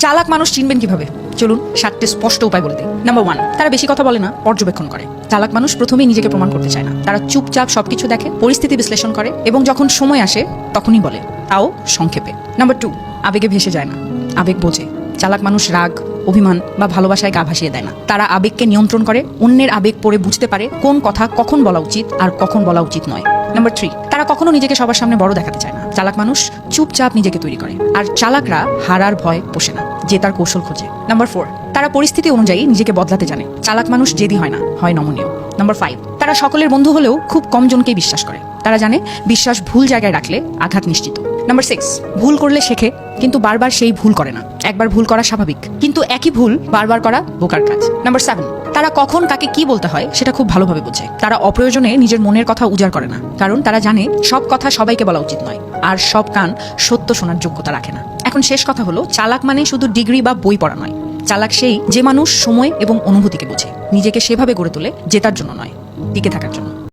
চালাক মানুষ চিনবেন কিভাবে? চলুন 7টি স্পষ্ট উপায় বলে দিই। নাম্বার 1, তারা বেশি কথা বলে না, পর্যবেক্ষণ করে। চালাক মানুষ প্রথমেই নিজেকে প্রমাণ করতে চায় না। তারা চুপচাপ সবকিছু দেখে, পরিস্থিতি বিশ্লেষণ করে এবং যখন সময় আসে তখনই বলে, তাও সংক্ষেপে। নাম্বার 2, আবেগে ভেসে যায় না, আবেগ বোঝে। চালাক মানুষ রাগ, অভিমান বা ভালোবাসায় গা ভাসিয়ে দেয় না। তারা আবেগকে নিয়ন্ত্রণ করে, অন্যের আবেগ পড়ে বুঝতে পারে কোন কথা কখন বলা উচিত আর কখন বলা উচিত নয়। নাম্বার 3, তারা কখনো নিজেকে সবার সামনে বড় দেখাতে চায় না। চালাক মানুষ চুপচাপ নিজেকে তৈরি করে, আর চালাকরা হারার ভয় পোষে না, জেতার কৌশল খোঁজে। নাম্বার 4, তারা পরিস্থিতি অনুযায়ী নিজেকে বদলাতে জানে। চালাক মানুষ জেদি হয় না, হয় নমনীয়। নাম্বার 5, তারা সকলের বন্ধু হলেও খুব কম জনকেই বিশ্বাস করে। তারা জানে বিশ্বাস ভুল জায়গায় রাখলে আঘাত নিশ্চিত। নাম্বার 6, ভুল করলে শেখে, কিন্তু বারবার সেই ভুল করে না। একবার ভুল করা স্বাভাবিক, কিন্তু একই ভুল বারবার করা বোকার কাজ। নাম্বার 7, তারা কখন কাকে কি বলতে হয় সেটা খুব ভালোভাবে বোঝে। তারা অপ্রয়োজনে নিজের মনের কথা উজাড় করে না, কারণ তারা জানে সব কথা সবাইকে বলা উচিত নয়, আর সব কান সত্য শোনার যোগ্যতা রাখে না। এখন শেষ কথা হলো, চালাক মানে শুধু ডিগ্রি বা বই পড়া নয়। চালাক সেই যে মানুষ সময় এবং অনুভূতিকে বোঝে, নিজেকে সেভাবে গড়ে তোলে জেতার জন্য নয়, টিকে থাকার জন্য।